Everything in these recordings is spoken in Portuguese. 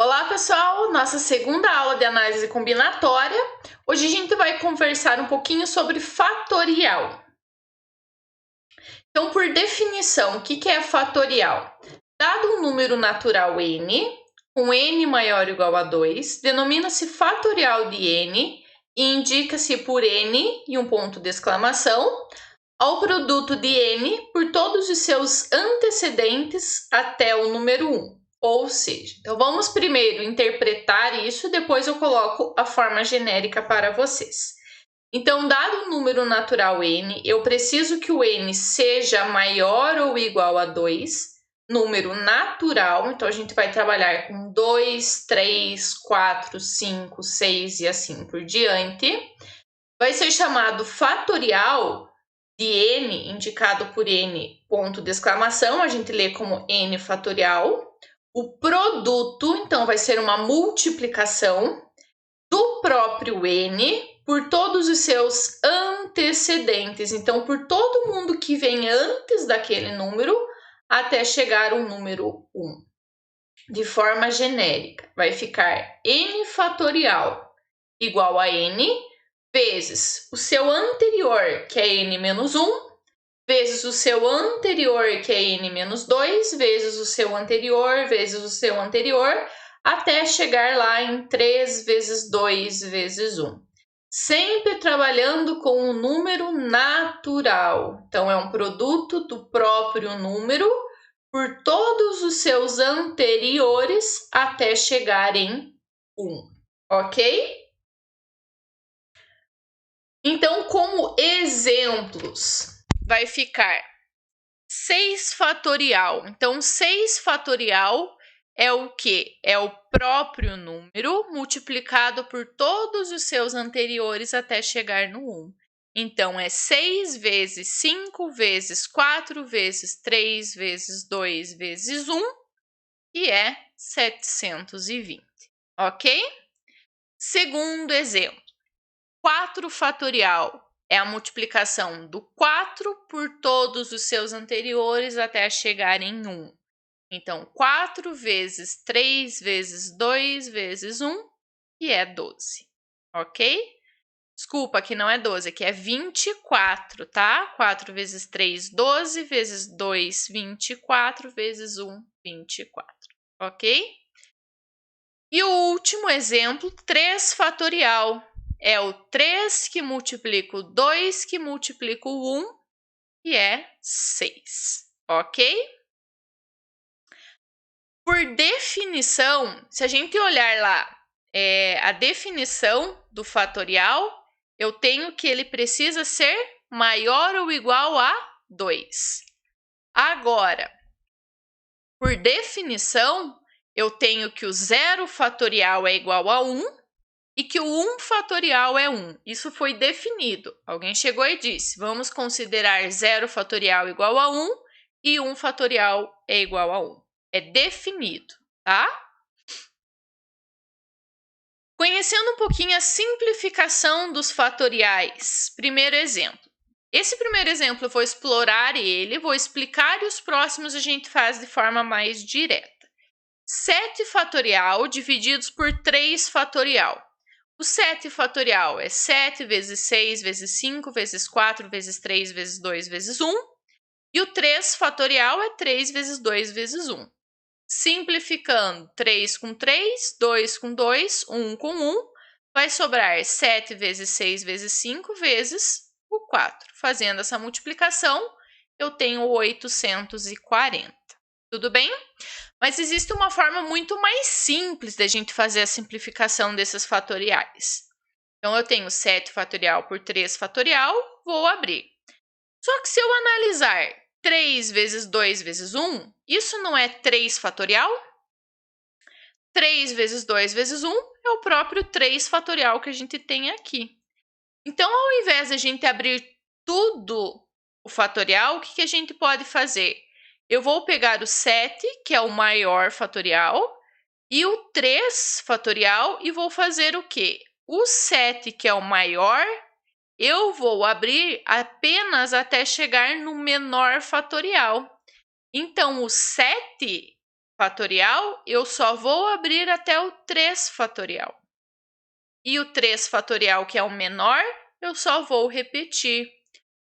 Olá pessoal, nossa segunda aula de análise combinatória. Hoje a gente vai conversar um pouquinho sobre fatorial. Então, por definição, o que é fatorial? Dado um número natural n, com n maior ou igual a 2, denomina-se fatorial de n e indica-se por n e um ponto de exclamação ao produto de n por todos os seus antecedentes até o número 1. Ou seja, então vamos primeiro interpretar isso, depois eu coloco a forma genérica para vocês. Então, dado um número natural n, eu preciso que o n seja maior ou igual a 2, número natural, então a gente vai trabalhar com 2, 3, 4, 5, 6 e assim por diante. Vai ser chamado fatorial de n, indicado por n, ponto de exclamação, a gente lê como n fatorial. O produto, então, vai ser uma multiplicação do próprio n por todos os seus antecedentes. Então, por todo mundo que vem antes daquele número até chegar ao número 1. De forma genérica, vai ficar n fatorial igual a n vezes o seu anterior, que é n menos 1, vezes o seu anterior, que é n menos 2, vezes o seu anterior, vezes o seu anterior, até chegar lá em 3 vezes 2 vezes 1. Sempre trabalhando com o número natural. Então, é um produto do próprio número por todos os seus anteriores até chegar em 1. Ok? Então, como exemplos, vai ficar 6 fatorial. Então, 6 fatorial é o quê? É o próprio número multiplicado por todos os seus anteriores até chegar no 1. Então, é 6 vezes 5 vezes 4 vezes 3 vezes 2 vezes 1, que é 720. Ok? Segundo exemplo. 4 fatorial é a multiplicação do 4 por todos os seus anteriores até chegar em 1. Então, 4 vezes 3 vezes 2 vezes 1, que é 12. Ok? Desculpa, aqui não é 12, aqui é 24, tá? 4 vezes 3, 12, vezes 2, 24, vezes 1, 24. Ok? E o último exemplo, 3 fatorial. É o 3 que multiplica o 2 que multiplica o 1, que é 6. Ok? Por definição, se a gente olhar lá a definição do fatorial, eu tenho que ele precisa ser maior ou igual a 2. Agora, por definição, eu tenho que o 0 fatorial é igual a 1 e que o 1 fatorial é 1. Isso foi definido. Alguém chegou e disse, vamos considerar 0 fatorial igual a 1 e 1 fatorial é igual a 1. É definido, tá? Conhecendo um pouquinho a simplificação dos fatoriais. Primeiro exemplo. Esse primeiro exemplo eu vou explorar ele, vou explicar e os próximos a gente faz de forma mais direta. 7 fatorial divididos por 3 fatorial. O 7 fatorial é 7 vezes 6 vezes 5 vezes 4 vezes 3 vezes 2 vezes 1. E o 3 fatorial é 3 vezes 2 vezes 1. Simplificando, 3 com 3, 2 com 2, 1 com 1, vai sobrar 7 vezes 6 vezes 5 vezes o 4. Fazendo essa multiplicação, eu tenho 840. Tudo bem? Mas existe uma forma muito mais simples da gente fazer a simplificação desses fatoriais. Então, eu tenho 7 fatorial por 3 fatorial, vou abrir. Só que se eu analisar 3 vezes 2 vezes 1, isso não é 3 fatorial? 3 vezes 2 vezes 1 é o próprio 3 fatorial que a gente tem aqui. Então, ao invés de a gente abrir tudo o fatorial, o que a gente pode fazer? Eu vou pegar o 7, que é o maior fatorial, e o 3 fatorial, e vou fazer o quê? O 7, que é o maior, eu vou abrir apenas até chegar no menor fatorial. Então, o 7 fatorial, eu só vou abrir até o 3 fatorial. E o 3 fatorial, que é o menor, eu só vou repetir.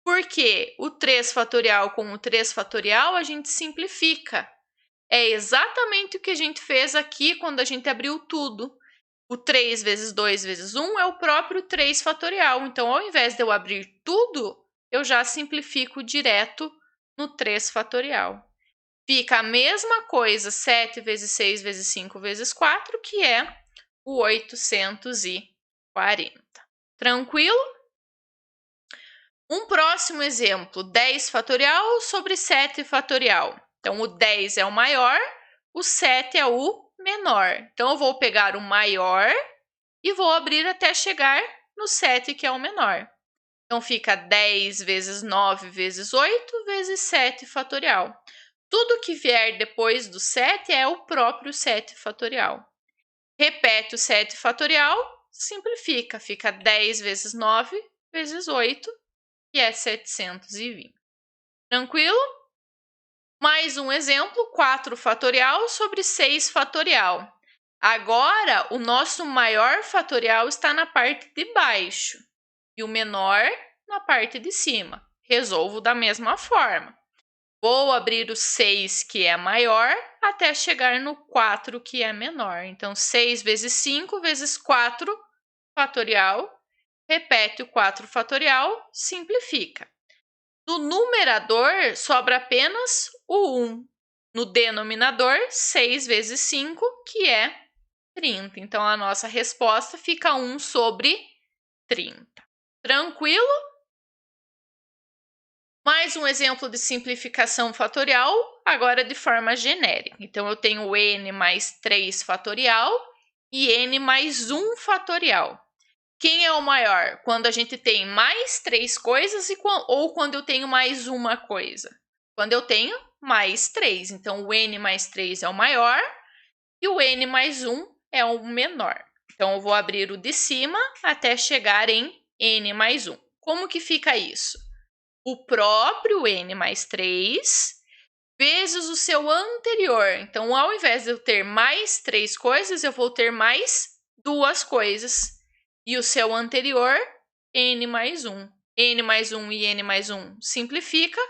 Porque o 3 fatorial com o 3 fatorial, a gente simplifica. É exatamente o que a gente fez aqui quando a gente abriu tudo. O 3 vezes 2 vezes 1 é o próprio 3 fatorial. Então, ao invés de eu abrir tudo, eu já simplifico direto no 3 fatorial. Fica a mesma coisa, 7 vezes 6 vezes 5 vezes 4, que é o 840. Tranquilo? Um próximo exemplo, 10 fatorial sobre 7 fatorial. Então, o 10 é o maior, o 7 é o menor. Então, eu vou pegar o maior e vou abrir até chegar no 7, que é o menor. Então, fica 10 vezes 9 vezes 8 vezes 7 fatorial. Tudo que vier depois do 7 é o próprio 7 fatorial. Repete o 7 fatorial, simplifica. Fica 10 vezes 9 vezes 8, que é 720. Tranquilo? Mais um exemplo, 4 fatorial sobre 6 fatorial. Agora, o nosso maior fatorial está na parte de baixo e o menor na parte de cima. Resolvo da mesma forma. Vou abrir o 6, que é maior, até chegar no 4, que é menor. Então, 6 vezes 5 vezes 4 fatorial. Repete o 4 fatorial, simplifica. No numerador, sobra apenas o 1. No denominador, 6 vezes 5, que é 30. Então, a nossa resposta fica 1 sobre 30. Tranquilo? Mais um exemplo de simplificação fatorial, agora de forma genérica. Então, eu tenho n mais 3 fatorial e n mais 1 fatorial. Quem é o maior? Quando a gente tem mais 3 coisas ou quando eu tenho mais uma coisa? Quando eu tenho mais 3. Então, o n mais 3 é o maior e o n mais 1 é o menor. Então, eu vou abrir o de cima até chegar em n mais 1. Como que fica isso? O próprio n mais 3 vezes o seu anterior. Então, ao invés de eu ter mais 3 coisas, eu vou ter mais 2 coisas. E o seu anterior, n mais 1. N mais 1 e n mais 1 simplifica,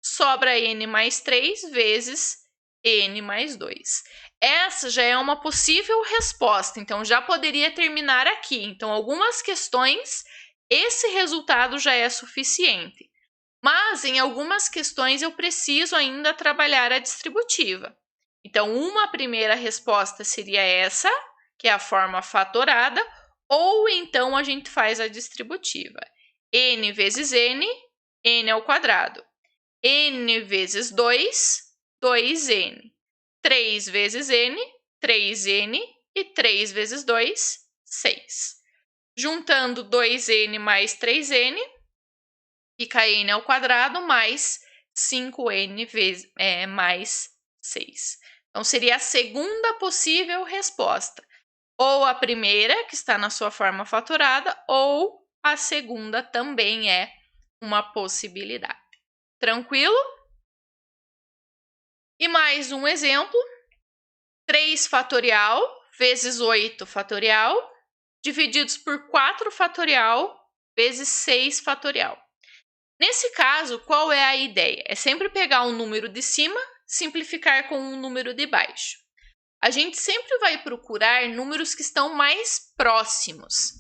sobra n mais 3 vezes n mais 2. Essa já é uma possível resposta, então já poderia terminar aqui. Então, algumas questões, esse resultado já é suficiente. Mas, em algumas questões, eu preciso ainda trabalhar a distributiva. Então, uma primeira resposta seria essa, que é a forma fatorada, ou então a gente faz a distributiva. N vezes n, n ao quadrado. N vezes 2, 2n. 3 vezes n, 3n. E 3 vezes 2, 6. Juntando 2n mais 3n, fica n ao quadrado mais 5n mais 6. Então, seria a segunda possível resposta. Ou a primeira, que está na sua forma fatorada, ou a segunda também é uma possibilidade. Tranquilo? E mais um exemplo. 3 fatorial vezes 8 fatorial, divididos por 4 fatorial vezes 6 fatorial. Nesse caso, qual é a ideia? É sempre pegar um número de cima, simplificar com um número de baixo. A gente sempre vai procurar números que estão mais próximos.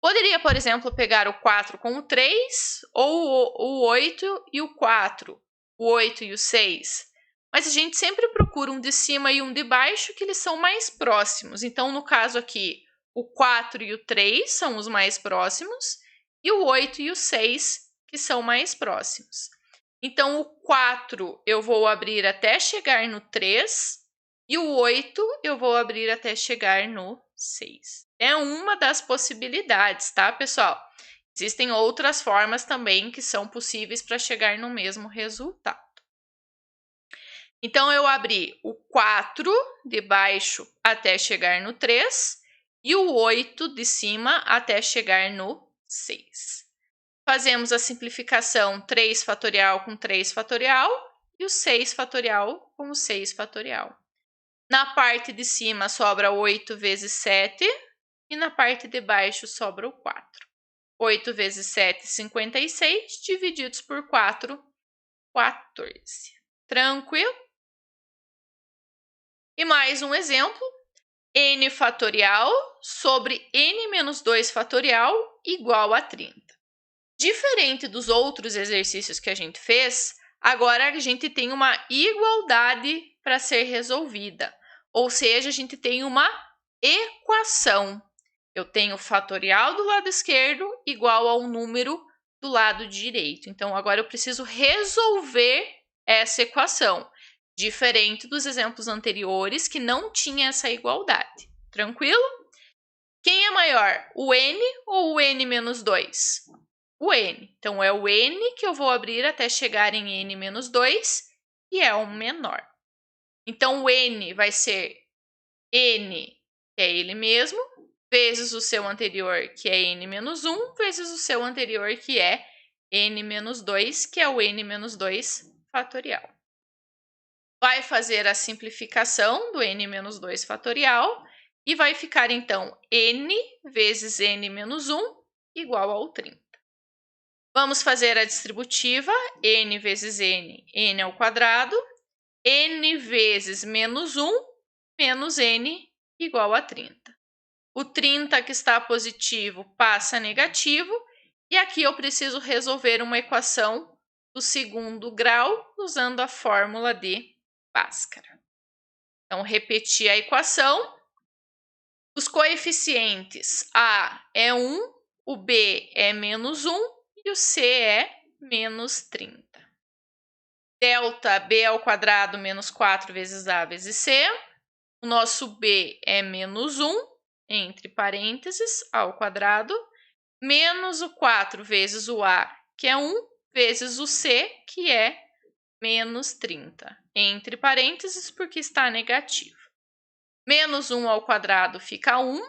Poderia, por exemplo, pegar o 4 com o 3, ou o 8 e o 4, o 8 e o 6. Mas a gente sempre procura um de cima e um de baixo que eles são mais próximos. Então, no caso aqui, o 4 e o 3 são os mais próximos, e o 8 e o 6 que são mais próximos. Então, o 4 eu vou abrir até chegar no 3 e o 8 eu vou abrir até chegar no 6. É uma das possibilidades, tá, pessoal? Existem outras formas também que são possíveis para chegar no mesmo resultado. Então, eu abri o 4 de baixo até chegar no 3 e o 8 de cima até chegar no 6. Fazemos a simplificação 3 fatorial com 3 fatorial e o 6 fatorial com o 6 fatorial. Na parte de cima sobra 8 vezes 7 e na parte de baixo sobra o 4. 8 vezes 7, 56, divididos por 4, 14. Tranquilo? E mais um exemplo. N fatorial sobre N menos 2 fatorial igual a 30. Diferente dos outros exercícios que a gente fez, agora a gente tem uma igualdade para ser resolvida. Ou seja, a gente tem uma equação. Eu tenho o fatorial do lado esquerdo igual ao número do lado direito. Então, agora eu preciso resolver essa equação. Diferente dos exemplos anteriores, que não tinha essa igualdade. Tranquilo? Quem é maior, o n ou o n menos 2? O n. Então, é o n que eu vou abrir até chegar em n menos 2 e é o menor. Então, o n vai ser n, que é ele mesmo, vezes o seu anterior, que é n menos 1, vezes o seu anterior, que é n menos 2, que é o n menos 2 fatorial. Vai fazer a simplificação do n menos 2 fatorial e vai ficar, então, n vezes n menos 1 igual ao 30. Vamos fazer a distributiva, n vezes n, n ao quadrado, n vezes menos 1, menos n, igual a 30. O 30 que está positivo passa a negativo, e aqui eu preciso resolver uma equação do segundo grau usando a fórmula de Bhaskara. Então, repetir a equação. Os coeficientes a é 1, o b é menos 1 e o c é menos 30. Delta b ao quadrado menos 4 vezes a vezes c. O nosso b é menos 1, entre parênteses, ao quadrado, menos o 4 vezes o a, que é 1, vezes o c, que é menos 30, entre parênteses, porque está negativo. Menos 1 ao quadrado fica 1,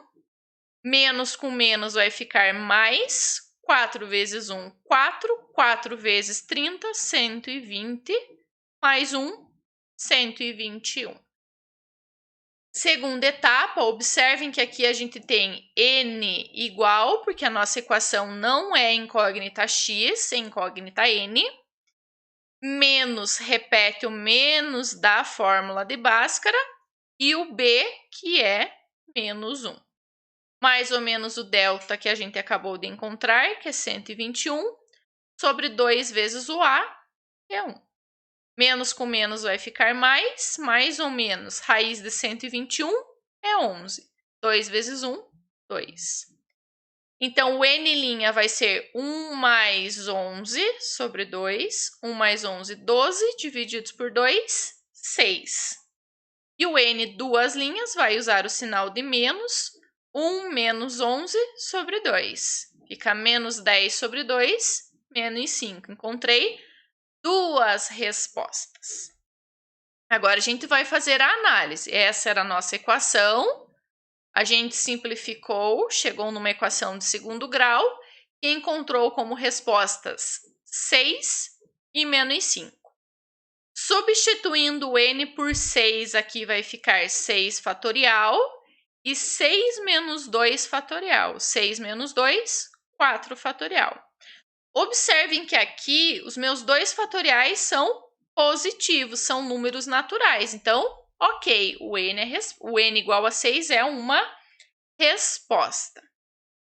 menos com menos vai ficar mais, 4 vezes 1, 4, 4 vezes 30, 120, mais 1, 121. Segunda etapa, observem que aqui a gente tem n igual, porque a nossa equação não é incógnita x, é incógnita n. Menos, repete o menos da fórmula de Bhaskara, e o b, que é menos 1. Mais ou menos o delta que a gente acabou de encontrar, que é 121, sobre 2 vezes o a, que é 1. Menos com menos vai ficar mais ou menos, raiz de 121 é 11. 2 vezes 1, 2. Então, o n' vai ser 1 mais 11 sobre 2. 1 mais 11, 12, divididos por 2, 6. E o n, duas linhas, vai usar o sinal de menos. 1 menos 11 sobre 2. Fica menos 10 sobre 2, menos 5. Encontrei duas respostas. Agora, a gente vai fazer a análise. Essa era a nossa equação. A gente simplificou, chegou numa equação de segundo grau e encontrou como respostas 6 e menos 5. Substituindo o n por 6, aqui vai ficar 6 fatorial e 6 menos 2 fatorial. 6 menos 2, 4 fatorial. Observem que aqui os meus 2 fatoriais são positivos, são números naturais. Então, ok, o n igual a 6 é uma resposta.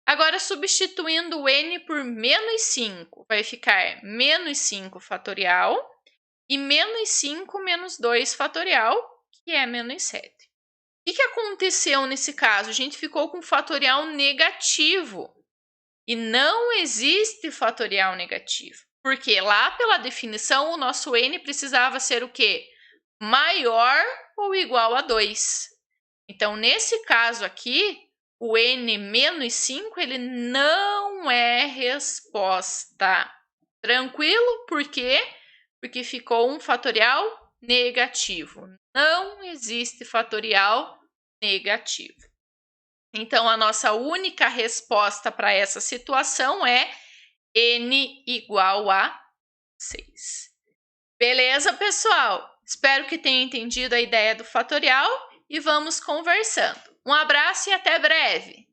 Agora, substituindo o n por menos 5, vai ficar menos 5 fatorial e menos 5 menos 2 fatorial, que é menos 7. O que aconteceu nesse caso? A gente ficou com fatorial negativo. E não existe fatorial negativo. Porque lá pela definição, o nosso n precisava ser o quê? Maior ou igual a 2. Então, nesse caso aqui, o n menos 5, ele não é resposta. Tranquilo? Por quê? Porque ficou um fatorial negativo. Não existe fatorial negativo. Então, a nossa única resposta para essa situação é n igual a 6. Beleza, pessoal? Espero que tenham entendido a ideia do fatorial e vamos conversando. Um abraço e até breve!